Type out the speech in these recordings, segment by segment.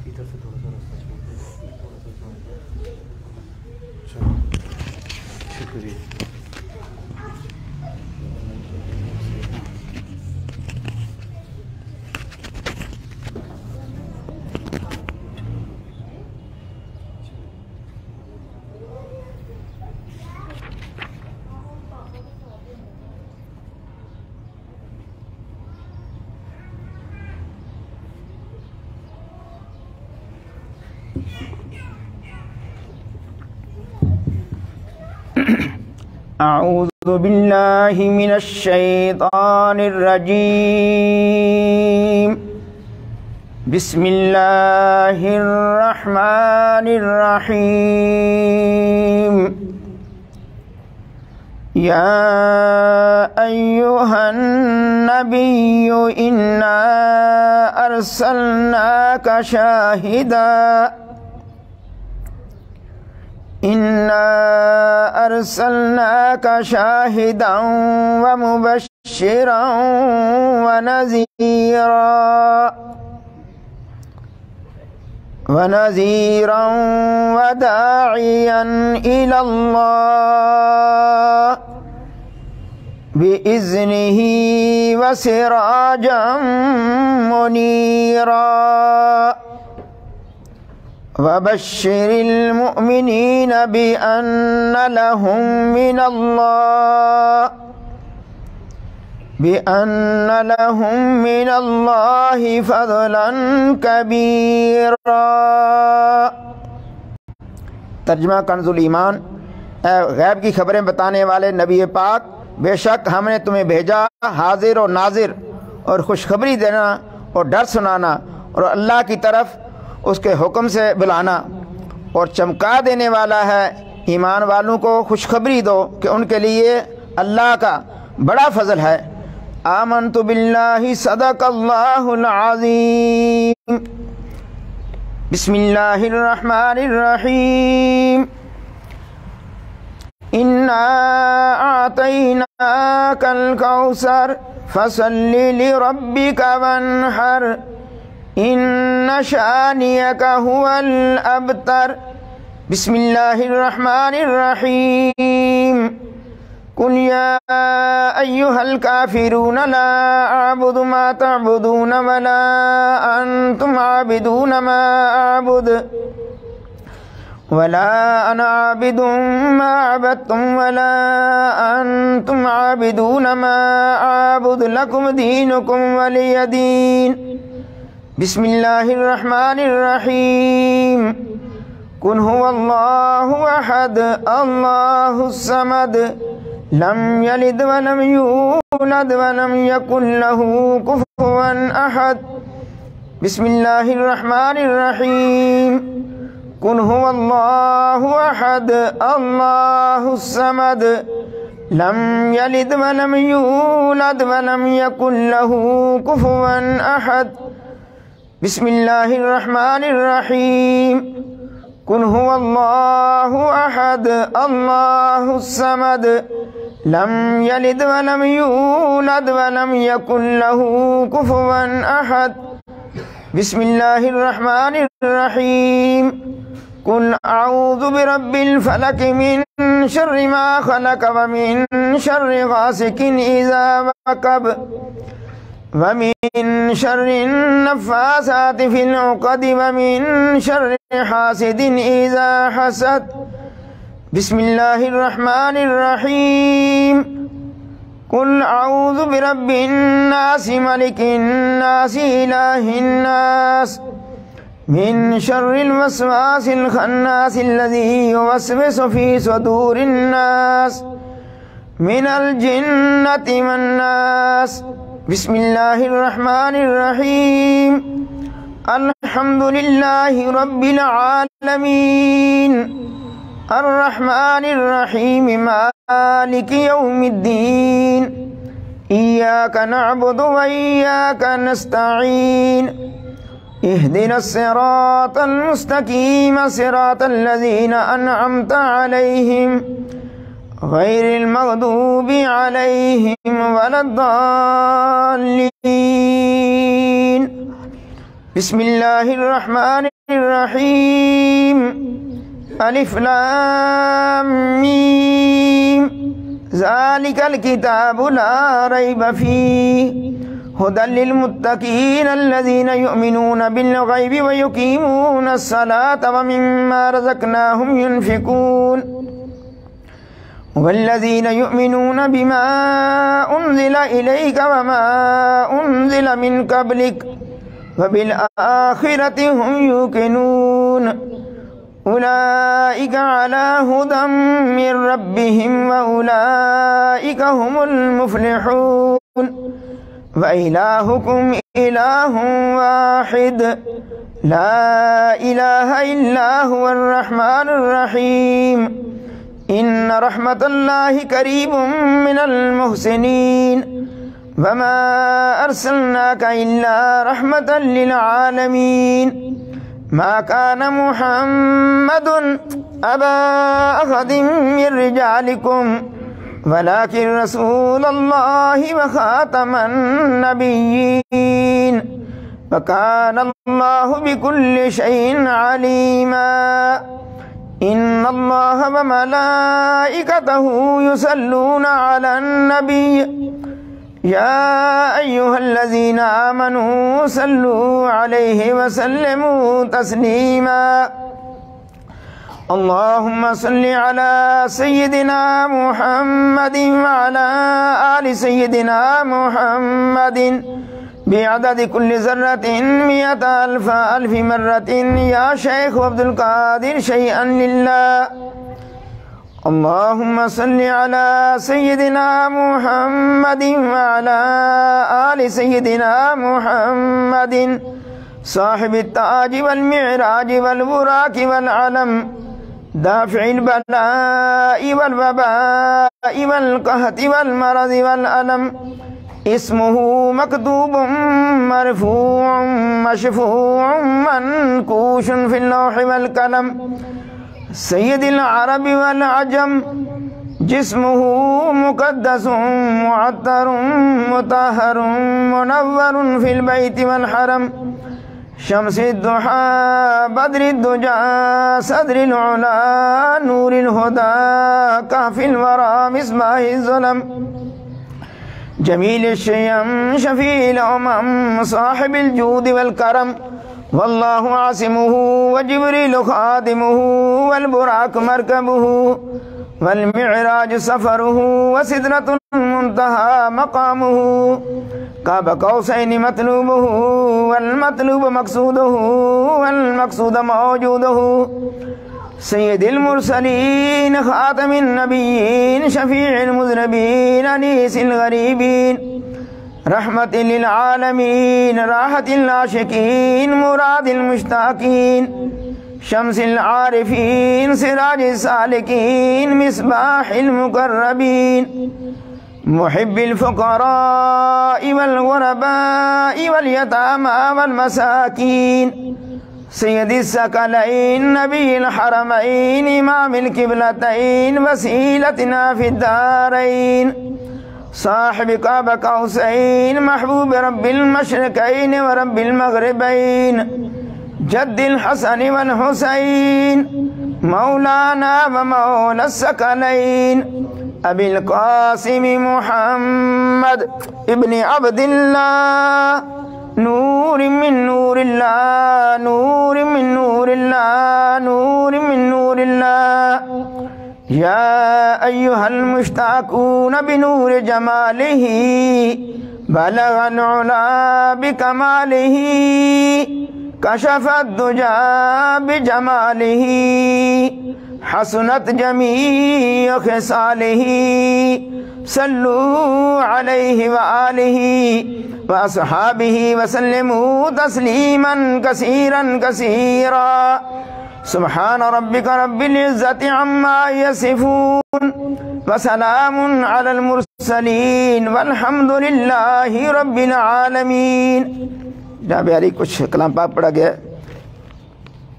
इधर से थोड़ा सा रास्ता छोड़, शुक्रिया। अऊज़ु बिल्लाहि मिनश शैतानिर रजीम। बिस्मिल्लाहिर रहमानिर रहीम। या अय्युहन नबिय्यु इन्ना अर्सलनाका शाहिदा अर्सलनाका शाहिदन व मुबश्शिरन व नज़ीरन व दाइयन इलल्लाह बिइज़्निही व सिराजन मुनीरा वबश्शिरिल मुअमिनीन बिअन्न लहुम मिनल्लाहि फ़ज़लन कबीरा। तर्जुमा कंजुल ईमान। गैब की खबरें बताने वाले नबी पाक, बेशक हमने तुम्हें भेजा हाजिर और नाजिर और खुशखबरी देना और डर सुनाना और अल्लाह की तरफ उसके हुक्म से बुलाना और चमका देने वाला है। ईमान वालों को खुशखबरी दो कि उनके लिए अल्लाह का बड़ा फजल है। आमन्तु बिल्लाहि सदक़ल्लाहुल अज़ीम। बिस्मिल्लाहिर रहमानिर रहीम। इन्ना आतैनाकल कौसर फसल्लि लिरब्बिका वन्हर इन्ना शानियका हुवल अबतर। बिस्मिल्लाहिर रहमानिर रहीम। कुल या अय्युहल काफिरून ला अअबुदु मा तअबुदून वला अंतुम आबिदून मा अअबुद वला अना आबिदुम मा अबदतुम वला अंतुम आबिदून मा अअबुद लकुम दीनुकुम वलिय दीन। बिस्मिल्लाहिर रहमानिर रहीम। कुल हुवल्लाहु अहद अल्लाहुस समद लम यलिद व लम यूलद व लम यकुल लहू कुफुवन अहद। बिस्मिल्लाहिर रहमानिर रहीम। कुल हुवल्लाहु अहद अल्लाहुस समद लम यलिद व लम यूलद व लम यकुल लहू कुफुवन अहद। बिस्मिल्लाहिर रहमानिर रहीम। कुल हुवल्लाहु अहद अल्लाहुस समद लम यलिद व लम यूलद व लम यकुल लहू कुफुवन अहद। बिस्मिल्लाहिर रहमानिर रहीम। कुल अऊज़ु बिरब्बिल फलक मिन शर्रि मा खलक व मिन शर्रि गासिकिन इज़ा वक़ब व मिन शर्रि नफ़्फ़ासाति फ़िल उक़द व मिन शर्रि हासिदिन इज़ा हसद। बिस्मिल्लाहिर रहमानिर रहीम। कुल अऊज़ु बिरब्बिन नास मलिकिन नास इलाहिन नास मिन शर्रिल वस्वासिल खन्नासिल लज़ी युवस्विसु फ़ी सुदूरिन नास मिनल जिन्नति वन नास। बिस्मिल्लाहिर रहमानिर रहीम। अल्हम्दुलिल्लाहि रब्बिल आलमीन अर्रहमानिर रहीम मालिकि यौमिद्दीन इय्याका नअबुदु व इय्याका नस्तईन इहदिनस सिरातल मुस्तकीम सिरातल लज़ीना अनअमता अलैहिम गैरिल मग़दूबि अलैहिम वलद्दाल्लीन। बिस्मिल्लाहिर रहमानिर रहीम। अलिफ लाम मीम ज़ालिकल किताबु ला रैब फीह हुदल लिल मुत्तकीन अल्लज़ीना युमिनूना बिल गैबि व युकीमूना अस्सलाता व मिम्मा रज़क़नाहुम युनफ़िकून वल्लज़ीना युमिनूना बिमा उन्ज़िला इलैका व मा उन्ज़िला मिन क़ब्लिक व बिल आखिरति हुम युक़िनून उलाइका अला हुदम मिर रब्बिहिम व उलाइका हुमुल मुफ़्लिहून व इलाहुकुम इलाहुन वाहिद ला इलाहा इल्ला हुवर रहमानुर रहीम इन्न रहमतल्लाहि करीबुम मिनल मुहसिनीन वमा अर्सलनाका इल्ला रहमतल लिल आलमीन मा कान मुहम्मदुन अबा अहदिम मिर रिजालिकुम वलाकिन रसूलल्लाहि व खातमन नबिय्यीन व कानल्लाहु बिकुल्लि शैइन अलीमा इन्नल्लाह व मलाइकतहु युसल्लूना अलन नबिय्य या अय्युहल्लज़ीना आमनू सल्लू अलैहि व सल्लिमू तस्लीमा। अल्लाहुम्मा सल्लि अला सय्यिदिना मुहम्मदिन व अला आलि सय्यिदिना मुहम्मदिन बिअददि कुल्लि ज़र्रतिन मिअता अल्फ़ि मर्रतिन या शेख अब्दुल कादिर शैअन लिल्लाह। अल्लाहुम्मा सल्लि अला सय्यिदिना मुहम्मदिन व अला आलि सय्यिदिना मुहम्मदिन साहिबित ताज वल मिअराज वल बुराक वल अलम दाफ़िल बलाइ वल वबाइ वल कहति वल मरज़ि वल अलम इस्मुहु मक्तूबुम मरफ़ूउम मशफ़ूउम मनकूशुन फ़िल लौहि वल कलम सय्यदिल अरबि वल अजम जिस्मुहु मुक़द्दसुम मुअत्तरुम मुतहहरुम मुनव्वरुन फ़िल बैति वल हरम शम्सिद दुहा बद्रिद दुजा सदरिल उला नूरिल हुदा काफ़िल वरा मिस्बाहिज़ ज़ुलम जमील शयम शफील उमम साहिबिल जूद वल करम वल्लाहु आसिमुहु व जिब्रील खादिमुहु वल बुराक मरकबुहु वल मिअराज सफरुहु व सिदरतुल मुंतहा मकामुहु काब कौसैन मतलूबुहु वल मतलूब मक़सूदुहु वल मक़सूद मौजूदुहु सय्यदिल मुरसलीन खातमिन नबिय्यीन शफीइल मुज़नबीन अनीसिल गरीबीन रहमतिल लिल आलमीन राहतिल आशिकीन मुरादिल मुश्ताकीन शम्सिल आरिफीन सिराजिस सालिकीन मिस्बाहिल मुक़र्रबीन मुहिब्बिल फ़ुक़राइ वल ग़ुरबाइ वल यतामा वल मसाकीन सय्यदिस सकलैन नबील हरमैन इमामिल क़िबलतैन वसीलतना फ़िद्दारैन साहिब काब कौसैन महबूब रब्बिल मशरिक़ैन व रब्बिल मग़रिबैन जद्दिल हसन वल हुसैन मौलाना व मौला सकलैन अबिल क़ासिम मुहम्मद इब्न अब्दिल्लाह नूर मिन नूरिल्लाह नूर मिन नूरिल्लाह नूर मिन नूरिल्लाह या अय्युहल मुश्ताक़ून बिनूर जमालिही बलगल उला बिकमालिही कशफत दुजा बिजमालिही हसनत जमीअ खिसालिही सल्लू अलैहि व आलिहि व अस्हाबिहि व सल्लिमू तस्लीमन कसीरन कसीरा। सुब्हान रब्बिका रब्बिल इज्जति अम्मा यसिफून व सलामुन अलल मुरसलीन वल्हम्दुलिल्लाहि रब्बिल आलमीन। जनाब अली कुछ कलाम पाक पढ़ा गया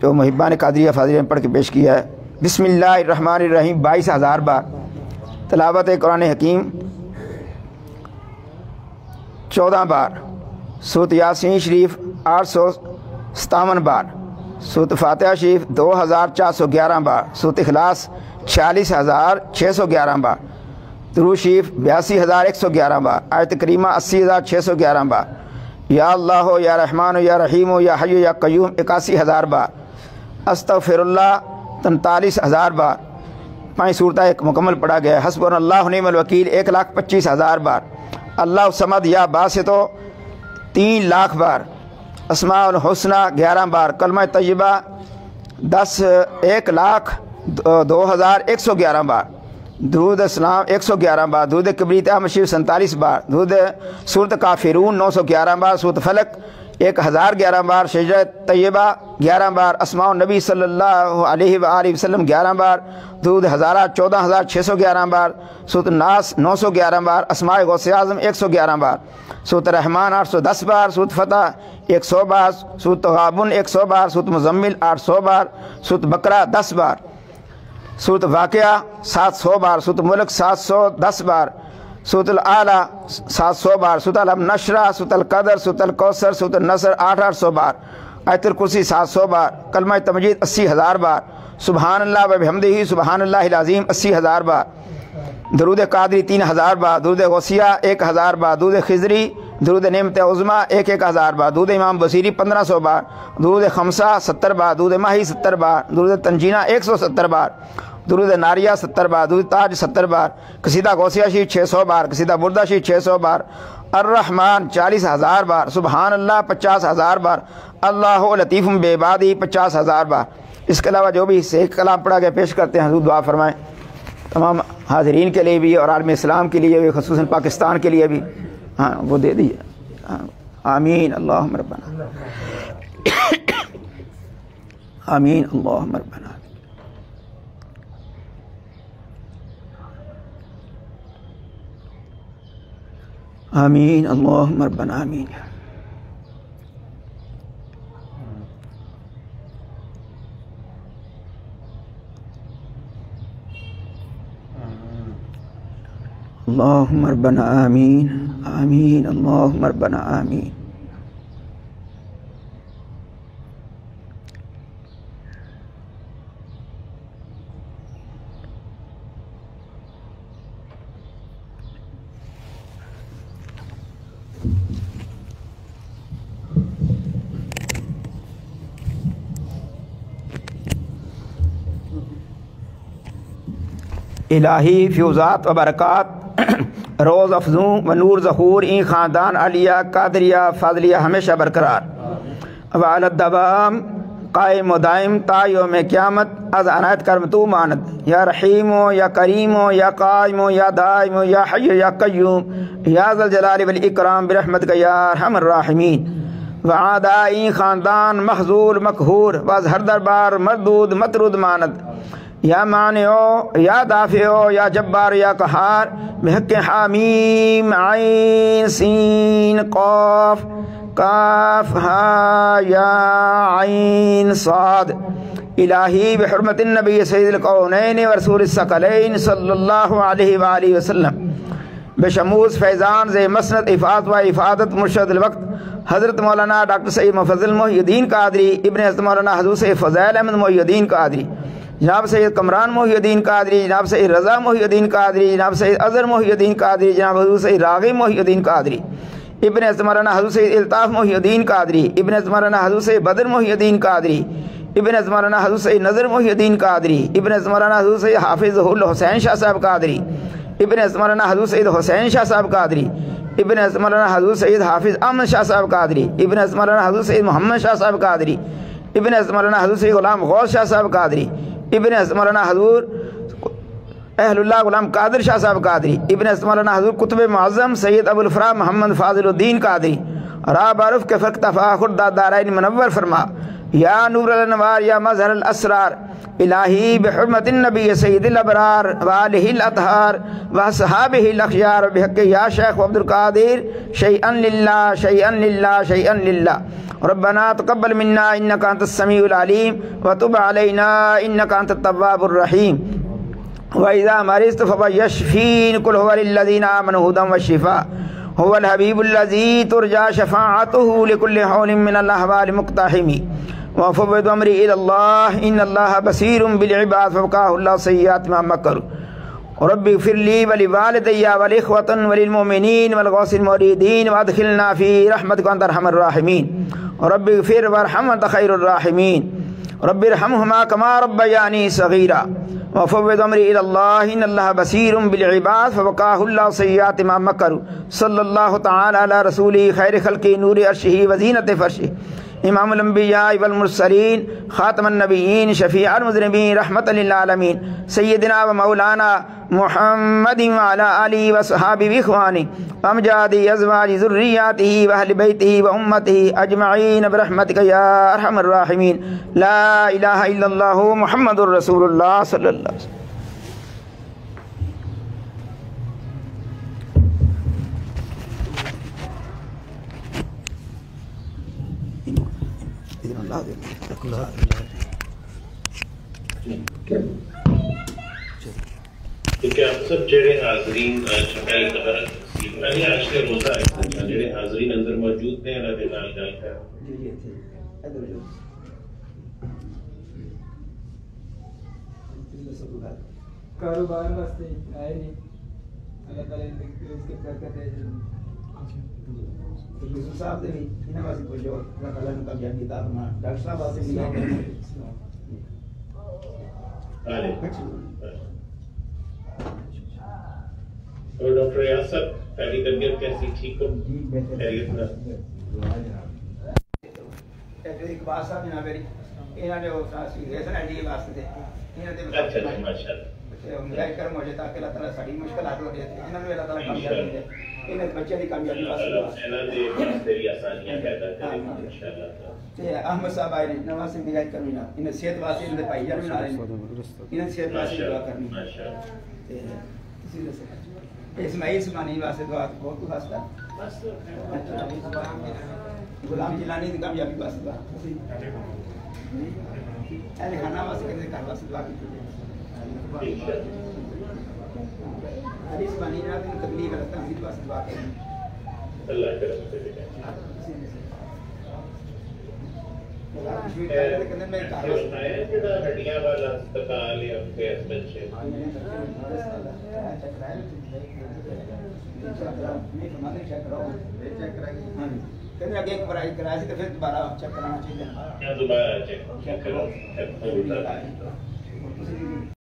जो मुहिब्बान कादरिया फाज़िलिया ने पढ़ के पेश किया है। बिस्मिल्लाहिर्रहमानिर्रहीम 22,000 बार। तिलावत कुरान हकीम 14 बार। सूरत यासीन शरीफ 857 बार। सूरत फातिहा शरीफ 2411 बार। सूरत इखलास 46,611 बार। दुरूद शरीफ 82,111 बार। आयत करीमा 80,611 बार। या अल्लाह या रहमान या रहीम या हय्यु या क़य्यूम 81,000 बार। अस्तग़फिरुल्लाह 43,000 बार। 5 सूरत एक मुकम्मल पढ़ा गया। हस्बुनल्लाहु व निअमल वकील 1,25,000 बार। अल्लाह समद या बासितो 3 लाख बार। अस्माउल हुस्ना 11 बार। कलमा तय्यबा 1,02,111 बार। दुरूद इस्लाम 111 बार। दुरूद किबरीत अहमद शरीफ 47 बार। दुरूद सूरत काफिरून 911 बार। सूरत फलक 1011 बार। शजरा तय्यबा 11 बार। अस्माउन नबी सल्लल्लाहु अलैहि व आलिहि वसल्लम 11 बार। दुरूद हज़ारा 14,611 बार। सूरत नास 911 बार। अस्माए गौसे आज़म 111 बार। सूरत रहमान 810 बार। सूरत फतह 100 बार। सूरत तगाबुन 100 बार। सूरत मुज़म्मिल 800 बार। सूरत बकरा 10 बार। सूरत वाक़िया 700 बार। सूरत मुल्क 710 बार। सूरत आला 700 बार। सूरत अल नशरा, सूरत कदर, सूरत कौसर, सूरत नसर 800 बार। आयतुल कुर्सी 700 बार। कलमा तमजीद 80,000 बार। सुबहानल्लाह व बिहम्दिही सुबहानल्लाहिल अज़ीम 80,000 बार। दरूद कादरी 3,000 बार। दरूद गौसिया 1,000 बार। दरूद खिजरी, दरूद नेमत उज़्मा 1,000 बार। दरूद इमाम बसीरी 1500 बार। दरूद खमसा 70 बार। दरूद माही 70 बार। दरूद तंजीना 170 बार। दरूद नारिया 70 बार। दरूद ताज 70 बार। कसीदा गौसिया शरीफ 600 बार। कसीदा बुर्दा शरीफ 600 बार। अर्रहमान 40,000 बार। सुबहानल्लाह 50,000 बार। अल्लाहु लतीफ़ुम बेइबादी 50,000 बार। इसके अलावा जो भी से कलाम पढ़ा के पेश करते हैं हुजूर दुआ फरमाएँ तमाम हाज़रीन के लिए भी और आलम इस्लाम के लिए भी, ख़ुसूसन पाकिस्तान के लिए भी। हाँ वो दे दीजिए। आमीन अल्लाहुम्मा रब्बना आमीन अल्लाहुम्मा रब्बना आमीन अल्लाहुम्मा रब्बना आमीन। अल्लाहुम्मा रब्बना आमीन आमीन अल्लाहुम्मा रब्बना आमीन। इलाही फ्यूज़ात व बरक़ात रोज़ अफजू व नूर ज़हूर ई ख़ानदान अलिया कादरिया फ़ाज़लिया हमेशा बरकरार व अलद्दवाम कायम व दाइम ता यौम क़यामत अज़ अनायत कर्म तू मानद या रहीमो या करीमो या कायमो या दाइमो या हय्यु या क़य्यूम या ज़ल जलाली वल इकराम बिरहमतिका या अरहमर राहिमीन। व आदाई ख़ानदान महज़ूर मक़हूर व अज़ हर दरबार मरदूद मतरूद मानद या मानियो या दाफियो या जब्बार या कहार बिहक़्क़ि हामीम आइन सीन क़ाफ काफ हा या आइन साद। इलाही बिहुर्मतिन नबी सय्यिदिल कौनैन व रसूलिस सकलैन सल्लल्लाहु अलैहि व आलिहि वसल्लम बेशमूस फैज़ान ज़े मसनद इफ़ात व इफ़ादत मुर्शदुल वक्त हज़रत मौलाना डॉक्टर सैयद मुफ़ज़्ज़ल मोहिउद्दीन कादरी इब्न हज़रत मौलाना हज़रत सैयद फ़ज़ैल अहमद मोहिउद्दीन कादरी, जनाब सैयद कमरान मोहिउद्दीन कादरी, जनाब सैयद रज़ा मोहिउद्दीन कादरी, जनाब सैयद अज़हर मोहिउद्दीन कादरी, जनाब हज़रत सैयद राग़िब मोहिउद्दीन कादरी, इब्न हज़रत मौलाना हज़रत सैयद इल्ताफ़ मोहिउद्दीन कादरी, इब्न हज़रत मौलाना हज़रत सैयद बदर मोहिउद्दीन कादरी, इब्न हज़रत मौलाना हज़रत सैयद नज़र मोहिउद्दीन कादरी, इब्न हज़रत मौलाना हज़रत सैयद हाफ़िज़ुल हुसैन शाह साहब कादरी, इब्न हज़रत मौलाना हज़रत सैयद हुसैन शाह साहब कादरी, इब्न हज़रत मौलाना हज़रत सैयद हाफ़िज़ अहमद शाह साहब कादरी, इब्न हज़रत मौलाना हज़रत सैयद मोहम्मद शाह साहब कादरी, इब्न हज़रत मौलाना हज़रत सैयद ग़ुलाम गौस शाह साहब कादरी, इब्न हज़रत मौलाना हज़रत अहलुल्लाह गुलाम कादिर शाह साहब कादरी, इब्न मौलाना हज़ूर कुतुब मुअज़्ज़म सैयद अबुल फराह मोहम्मद फाज़िलुद्दीन कादरी, रा बारुफ के फ़र्क तफ़ाखुर दाराइन मुनव्वर फरमा। या नूर अल अनवार या मज़हर अल असरार इलाही बिहुर्मतिन नबी सय्यिदिल अबरार व आलिहिल अतहार व सहाबिहिल अख़यार बिहक़्क़ि या शेख अब्दुल कादिर शैअन लिल्लाह शैअन लिल्लाह शैअन लिल्लाह। रब्बना तक़ब्बल मिन्ना इन्नका अंतस समीउल अलीम व तुब अलैना इन्नका अंतत तव्वाबुर रहीम। व इज़ा मरिज़्तु फयश्फ़ीन कुल हुवा लिल्लज़ीना आमनु हुदन व शिफ़ा हुवल हबीबुल्लज़ी तुरजा शफ़ाअतुहु लिकुल्लि हौलिन मिनल अहवाल मुक़्तहिमी व फ़व्विदु अम्री इलल्लाह इन्नल्लाह बसीरुम बिल इबाद फ़वक़ाहुल्लाहु सय्यिआति मा मकरू। रब्बि इग़फ़िरली व लिवालिदैया वल इख़्वतन व लिल मुमिनीन वल गौसिल मुरीदीन व अदख़िलना फ़ी रहमतिका अंत अरहमर राहिमीन। रब्बि इग़फ़िर वरहम अंत खैरुर राहिमीन। रब्बि इरहमहुमा कमा रब्बयानी सग़ीरा व फ़व्विदु अम्री इलल्लाह इन्नल्लाह बसीरुम बिल इबाद फ़वक़ाहुल्लाहु सय्यिआति मा मकरू। सल्लल्लाहु तआला अला रसूलिही खैरि ख़ल्क़िही नूरि अर्शिही व ज़ीनति फ़र्शिही इमामुल अंबिया वल मुरसलीन खातमुन नबिय्यीन शफ़ीउल मुज़निबीन रहमतल लिल आलमीन सय्यिदना व मौलाना मुहम्मदिन व अला आलिहि व सहाबिहि व इख़्वानिहि व अमजादि अज़वाजि ज़ुर्रिय्यतिहि व अहलि बैतिहि व उम्मतिहि अजमईन बिरहमतिका या अरहमर राहिमीन। ला इलाहा इल्लल्लाहु मुहम्मदुर रसूलुल्लाह सल्लल्लाहु अलैहि वसल्लम। क्योंकि आप सब जेड़े हाज़रीन पहले खबर मैंने आज के रोज़ा है जेड़े हाज़रीन अंदर मौजूद ने अल्लाह दे नाल गल कर कारोबार वास्ते आए नहीं अल्लाह ताला इसके बरकत है तो यूसुफ साहब ने भी इन्हें वास्ते कोई जो अल्लाह ताला ने कामयाबी अता फरमा। डॉक्टर साहब वास्ते भी और डॉक्टर यासर पहली तबीयत कैसी ठीक हो खैरियत ना इकबाल साहब ने मेरी इन्होंने जो सीरियस है डी वास्ते थे इन्होंने अच्छा माशाल्लाह मुझे कर्म हो जाए ताकि अल्लाह ताला सारी मुश्किलात हो जाए इन्होंने अल्लाह ताला कामयाबी दे इन्हें बच्चे की कामयाबी वास्ते इन्हां दे वास्ते भी आसानियां पैदा करे इंशाअल्लाह। ते अहमद साहब आए ने नवाज से मिलाद करनी ना इन्हें सेहत वास्ते इन्हें भाई जान बना रहे इन्हें सेहत वास्ते दुआ करनी माशाअल्लाह। ते इसी तरह इस्माइल सुमानी वास्ते दुआ बहुत कुछ वास्ता गुलाम जिलानी की कामयाबी वास्ते दुआ अरे खाना वास्ते कहते घर वास्ते दुआ की हदीस बनी ना तो तकलीफ है तहसील वास्ते दुआ करनी अल्लाह करम करे हड्डियां वाला अस्पताल या केस बच्चे कहते आगे एक बार कराया तो फिर दोबारा चेक कराना चाहिए दोबारा चेक करो